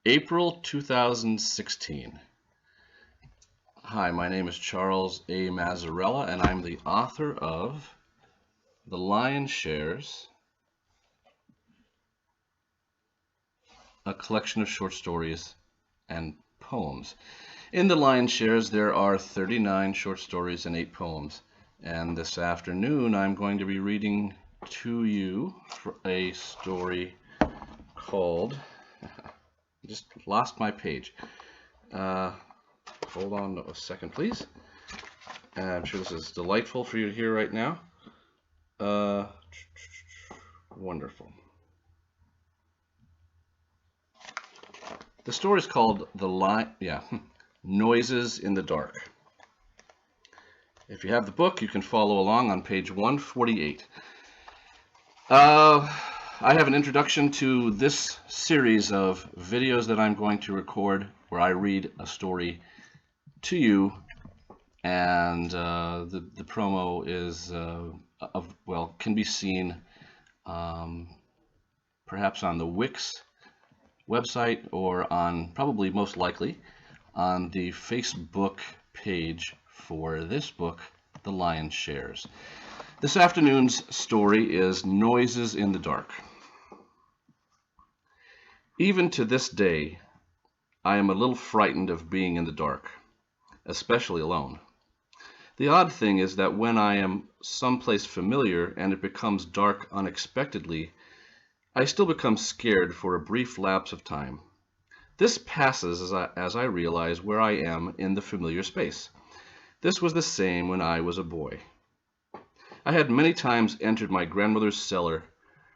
April 2016. Hi, my name is Charles A. Mazzarella, and I'm the author of The Lion Shares, a collection of short stories and poems. In The Lion Shares, there are 39 short stories and 8 poems. And this afternoon, I'm going to be reading to you a story called... just lost my page. Hold on a second, please. I'm sure this is delightful for you to hear right now. Wonderful. The story is called Noises in the Dark. If you have the book, you can follow along on page 148. I have an introduction to this series of videos that I'm going to record where I read a story to you, and the promo is can be seen perhaps on the Wix website or on, probably most likely, on the Facebook page for this book, The Lion Shares. This afternoon's story is Noises in the Dark. Even to this day, I am a little frightened of being in the dark, especially alone. The odd thing is that when I am someplace familiar and it becomes dark unexpectedly, I still become scared for a brief lapse of time. This passes as I realize where I am in the familiar space. This was the same when I was a boy. I had many times entered my grandmother's cellar.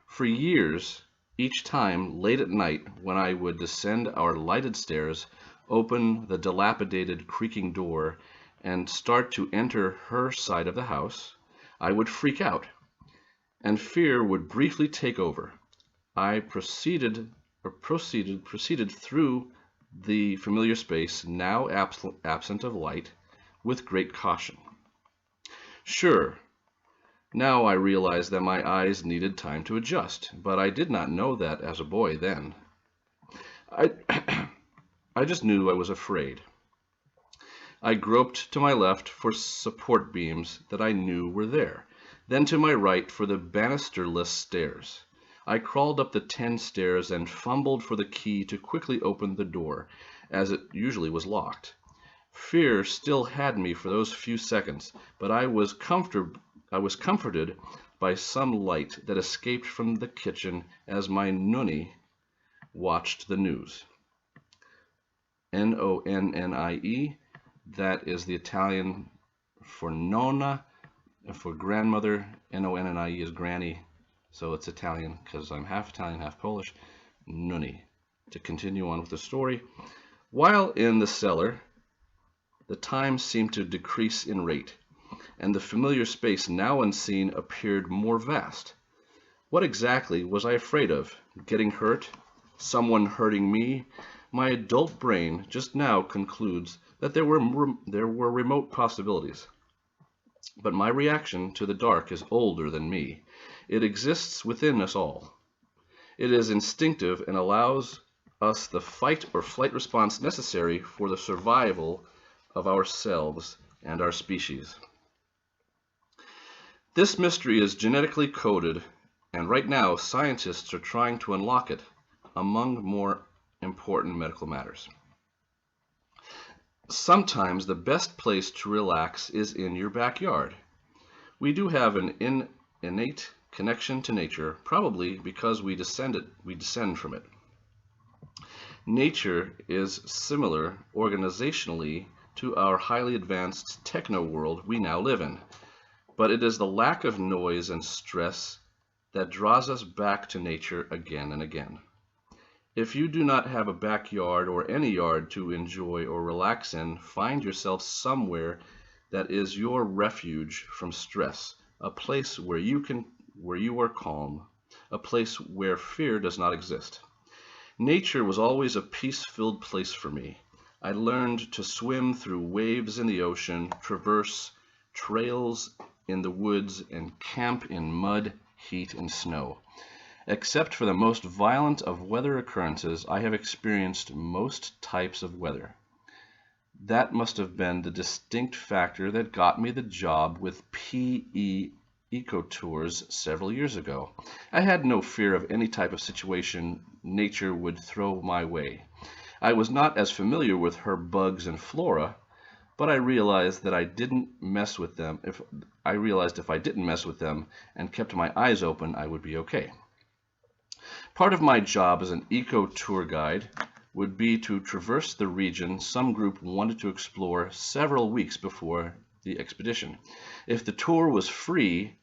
For years, each time late at night when I would descend our lighted stairs, open the dilapidated creaking door, and start to enter her side of the house, I would freak out, and fear would briefly take over. I proceeded through the familiar space, now absent of light, with great caution. Sure, now I realize that my eyes needed time to adjust, but I did not know that as a boy then. I just knew I was afraid. I groped to my left for support beams that I knew were there, then to my right for the banisterless stairs. I crawled up the 10 stairs and fumbled for the key to quickly open the door, as it usually was locked. Fear still had me for those few seconds, but I was comforted by some light that escaped from the kitchen as my nonnie watched the news. Nonnie, that is the Italian for nonna, for grandmother. Nonnie is granny, so it's Italian because I'm half Italian, half Polish. Nonnie. To continue on with the story, while in the cellar, the time seemed to decrease in rate, and the familiar space now unseen appeared more vast. What exactly was I afraid of? Getting hurt? Someone hurting me? My adult brain just now concludes that there were remote possibilities. But my reaction to the dark is older than me. It exists within us all. It is instinctive and allows us the fight or flight response necessary for the survival of ourselves and our species. This mystery is genetically coded, and right now scientists are trying to unlock it, among more important medical matters. Sometimes the best place to relax is in your backyard. We do have an innate connection to nature, probably because we descend from it. Nature is similar organizationally to our highly advanced techno world we now live in, but it is the lack of noise and stress that draws us back to nature again and again. If you do not have a backyard or any yard to enjoy or relax in, find yourself somewhere that is your refuge from stress, a place where you are calm, a place where fear does not exist. Nature was always a peace-filled place for me. I learned to swim through waves in the ocean, traverse trails in the woods, and camp in mud, heat, and snow. Except for the most violent of weather occurrences, I have experienced most types of weather. That must have been the distinct factor that got me the job with PE Ecotours several years ago. I had no fear of any type of situation nature would throw my way. I was not as familiar with her bugs and flora, but I realized that I didn't mess with them. If I didn't mess with them and kept my eyes open, I would be okay. Part of my job as an eco tour guide would be to traverse the region some group wanted to explore several weeks before the expedition. If the tour was free,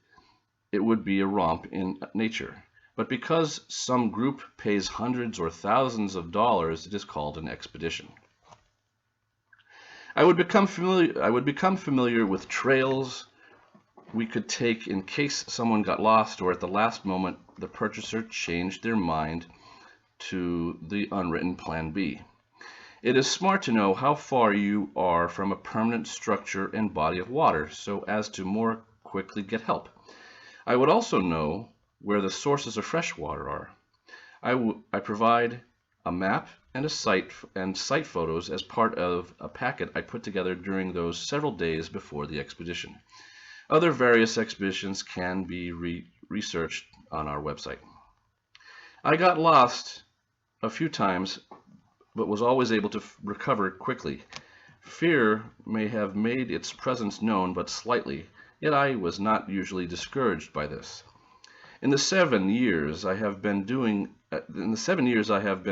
it would be a romp in nature. But because some group pays hundreds or thousands of dollars, it is called an expedition. I would become familiar with trails we could take in case someone got lost or at the last moment the purchaser changed their mind to the unwritten plan B. It is smart to know how far you are from a permanent structure and body of water so as to more quickly get help. I would also know where the sources of fresh water are. I provide a map and site photos as part of a packet I put together during those several days before the expedition. Other various expeditions can be researched on our website. I got lost a few times, but was always able to recover quickly. Fear may have made its presence known but slightly, yet I was not usually discouraged by this. In the 7 years I have been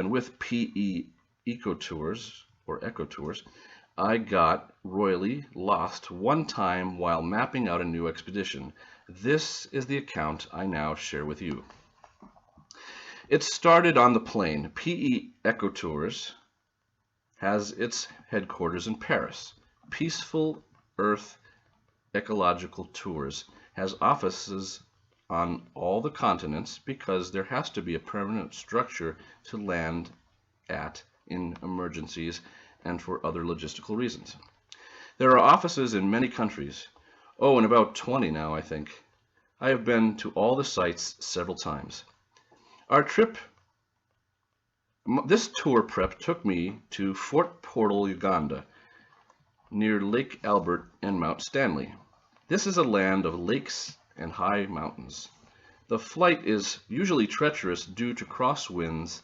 with PE Ecotours, I got royally lost one time while mapping out a new expedition. This is the account I now share with you. It started on the plane. PE Ecotours has its headquarters in Paris. Peaceful Earth Ecological Tours has offices on all the continents because there has to be a permanent structure to land at in emergencies and for other logistical reasons. There are offices in many countries. In about 20 now, I think. I have been to all the sites several times. This tour prep took me to Fort Portal, Uganda, near Lake Albert and Mount Stanley. This is a land of lakes and high mountains. The flight is usually treacherous due to crosswinds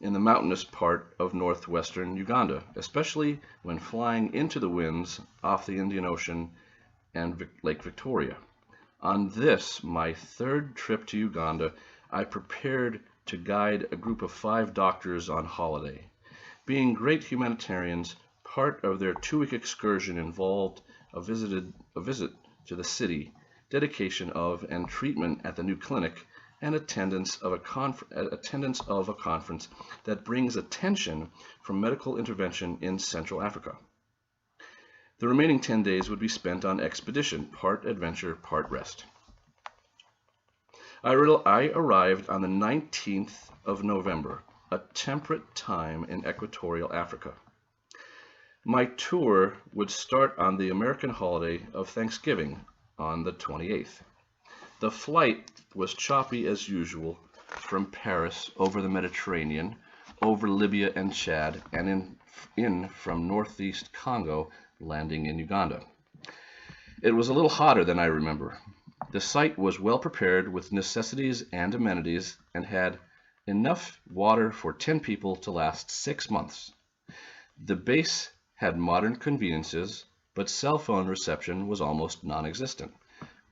in the mountainous part of northwestern Uganda, especially when flying into the winds off the Indian Ocean and Lake Victoria. On this, my third trip to Uganda, I prepared to guide a group of 5 doctors on holiday. Being great humanitarians, part of their 2-week excursion involved a visit to the city, dedication of and treatment at the new clinic, and attendance of a conference that brings attention from medical intervention in Central Africa. The remaining 10 days would be spent on expedition, part adventure, part rest. I arrived on the 19th of November, a temperate time in equatorial Africa. My tour would start on the American holiday of Thanksgiving on the 28th. The flight was choppy as usual from Paris over the Mediterranean, over Libya and Chad, and in from northeast Congo, landing in Uganda. It was a little hotter than I remember. The site was well prepared with necessities and amenities and had enough water for 10 people to last 6 months. The base had modern conveniences, but cell phone reception was almost non-existent.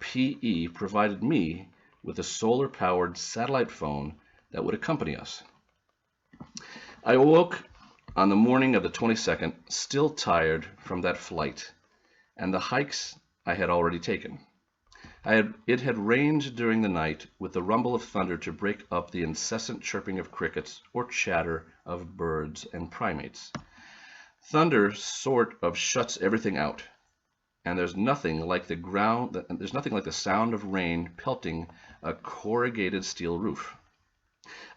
PE provided me with a solar-powered satellite phone that would accompany us. I awoke on the morning of the 22nd, still tired from that flight and the hikes I had already taken. It had rained during the night with the rumble of thunder to break up the incessant chirping of crickets or chatter of birds and primates. Thunder sort of shuts everything out, and there's nothing like the sound of rain pelting a corrugated steel roof.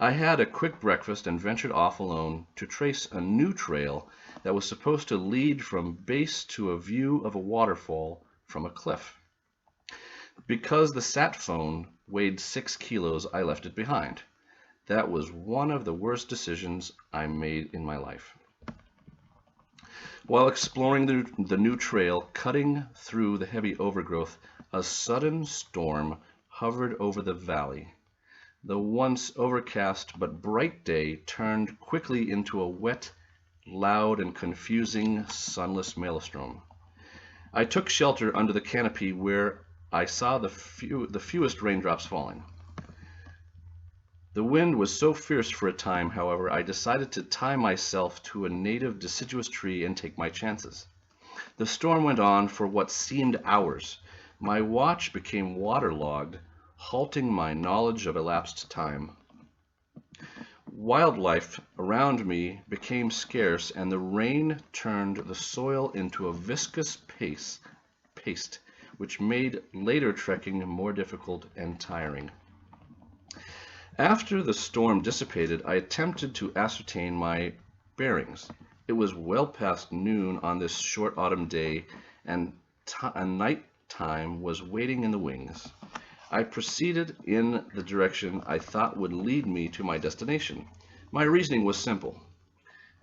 I had a quick breakfast and ventured off alone to trace a new trail that was supposed to lead from base to a view of a waterfall from a cliff. Because the sat phone weighed 6 kilos, I left it behind. That was one of the worst decisions I made in my life. While exploring the new trail, cutting through the heavy overgrowth, a sudden storm hovered over the valley. The once overcast but bright day turned quickly into a wet, loud, and confusing sunless maelstrom. I took shelter under the canopy where I saw the fewest raindrops falling. The wind was so fierce for a time, however, I decided to tie myself to a native deciduous tree and take my chances. The storm went on for what seemed hours. My watch became waterlogged, halting my knowledge of elapsed time. Wildlife around me became scarce, and the rain turned the soil into a viscous paste, which made later trekking more difficult and tiring. After the storm dissipated, I attempted to ascertain my bearings. It was well past noon on this short autumn day, and night time was waiting in the wings. I proceeded in the direction I thought would lead me to my destination. My reasoning was simple.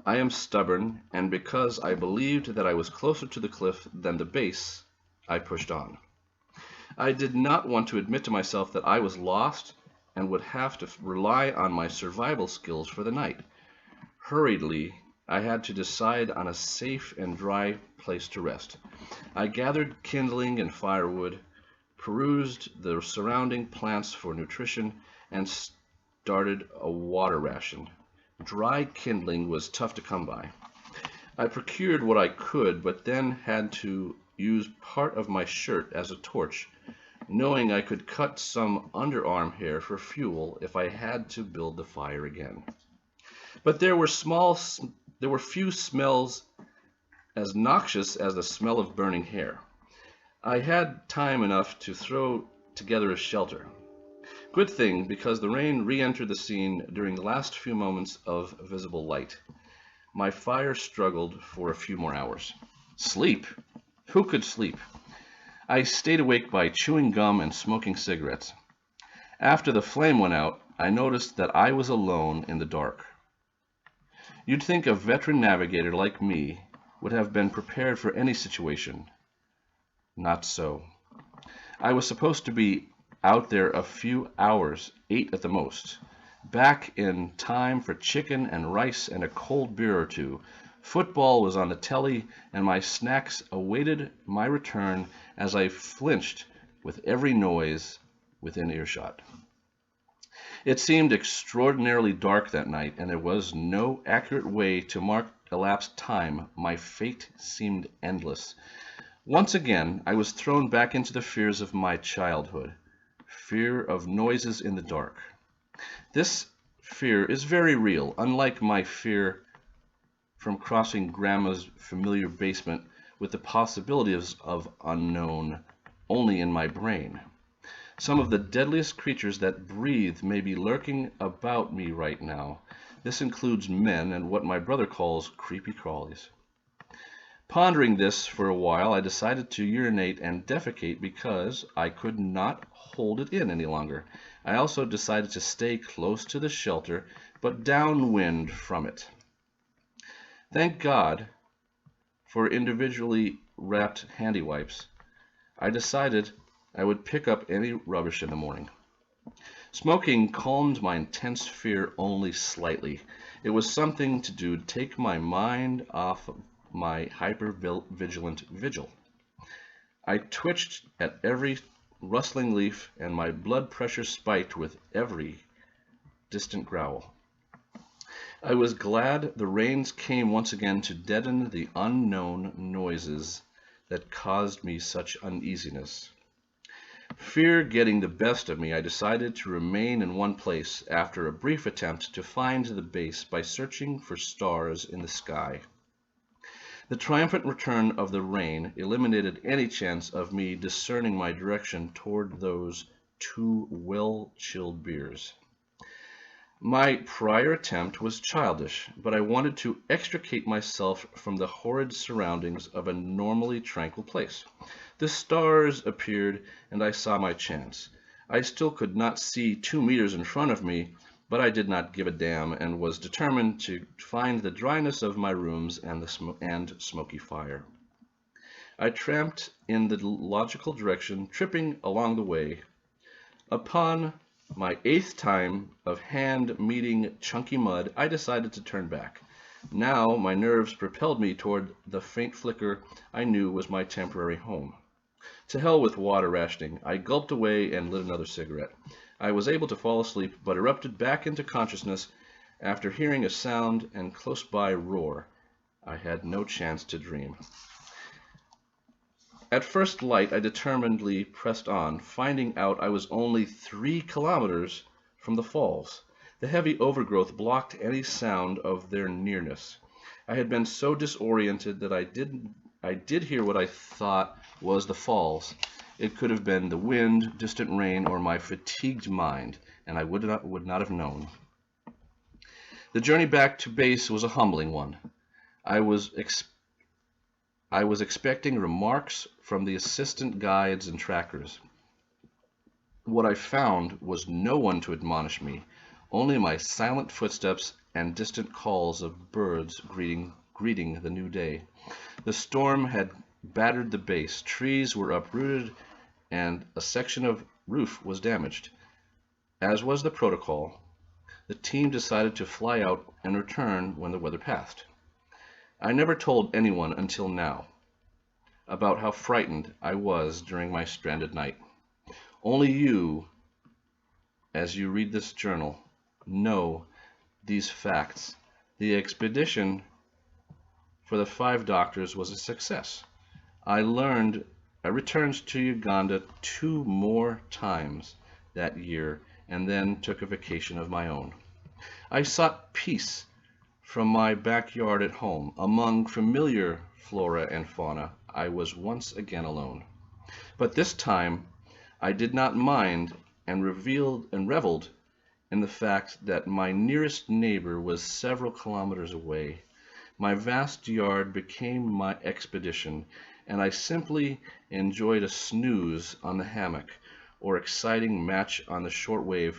I am stubborn, and because I believed that I was closer to the cliff than the base, I pushed on. I did not want to admit to myself that I was lost and would have to rely on my survival skills for the night. Hurriedly, I had to decide on a safe and dry place to rest. I gathered kindling and firewood, perused the surrounding plants for nutrition, and started a water ration. Dry kindling was tough to come by. I procured what I could, but then had to use part of my shirt as a torch, knowing I could cut some underarm hair for fuel if I had to build the fire again. But there were few smells as noxious as the smell of burning hair. I had time enough to throw together a shelter. Good thing, because the rain re-entered the scene during the last few moments of visible light. My fire struggled for a few more hours. Sleep? Who could sleep? I stayed awake by chewing gum and smoking cigarettes. After the flame went out, I noticed that I was alone in the dark. You'd think a veteran navigator like me would have been prepared for any situation. Not so. I was supposed to be out there a few hours, 8 at the most, back in time for chicken and rice and a cold beer or two. Football was on the telly, and my snacks awaited my return as I flinched with every noise within earshot. It seemed extraordinarily dark that night, and there was no accurate way to mark elapsed time. My fate seemed endless. Once again, I was thrown back into the fears of my childhood. Fear of noises in the dark. This fear is very real, unlike my fear from crossing Grandma's familiar basement with the possibilities of unknown only in my brain. Some of the deadliest creatures that breathe may be lurking about me right now. This includes men and what my brother calls creepy crawlies. Pondering this for a while, I decided to urinate and defecate because I could not hold it in any longer. I also decided to stay close to the shelter, but downwind from it. Thank God for individually wrapped handy wipes. I decided I would pick up any rubbish in the morning. Smoking calmed my intense fear only slightly. It was something to do to take my mind off my hyper-vigilant vigil. I twitched at every rustling leaf, and my blood pressure spiked with every distant growl. I was glad the rains came once again to deaden the unknown noises that caused me such uneasiness. Fear getting the best of me, I decided to remain in one place after a brief attempt to find the base by searching for stars in the sky. The triumphant return of the rain eliminated any chance of me discerning my direction toward those 2 well-chilled beers. My prior attempt was childish, but I wanted to extricate myself from the horrid surroundings of a normally tranquil place. The stars appeared, and I saw my chance. I still could not see 2 meters in front of me, but I did not give a damn and was determined to find the dryness of my rooms and smoky fire. I tramped in the logical direction, tripping along the way. Upon my 8th time of hand meeting chunky mud, I decided to turn back. Now my nerves propelled me toward the faint flicker I knew was my temporary home. To hell with water rationing. I gulped away and lit another cigarette. I was able to fall asleep, but erupted back into consciousness after hearing a sound and close by roar. I had no chance to dream. At first light, I determinedly pressed on, finding out I was only 3 kilometers from the falls. The heavy overgrowth blocked any sound of their nearness. I had been so disoriented that I did hear what I thought was the falls. It could have been the wind, distant rain, or my fatigued mind, and I would not have known. The journey back to base was a humbling one. I was expecting remarks from the assistant guides and trackers. What I found was no one to admonish me, only my silent footsteps and distant calls of birds greeting the new day. The storm had battered the base, trees were uprooted, and a section of roof was damaged. As was the protocol, the team decided to fly out and return when the weather passed. I never told anyone until now about how frightened I was during my stranded night. Only you, as you read this journal, know these facts. The expedition for the 5 doctors was a success. I returned to Uganda 2 more times that year and then took a vacation of my own. I sought peace from my backyard at home. Among familiar flora and fauna, I was once again alone. But this time, I did not mind and reveled in the fact that my nearest neighbor was several kilometers away. My vast yard became my expedition, and I simply enjoyed a snooze on the hammock or exciting match on the shortwave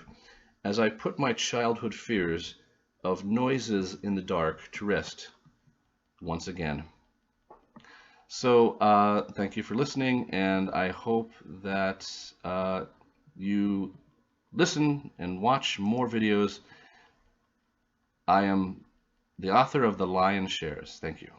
as I put my childhood fears of noises in the dark to rest once again. So thank you for listening, and I hope that you listen and watch more videos. I am the author of The Lion Shares. Thank you.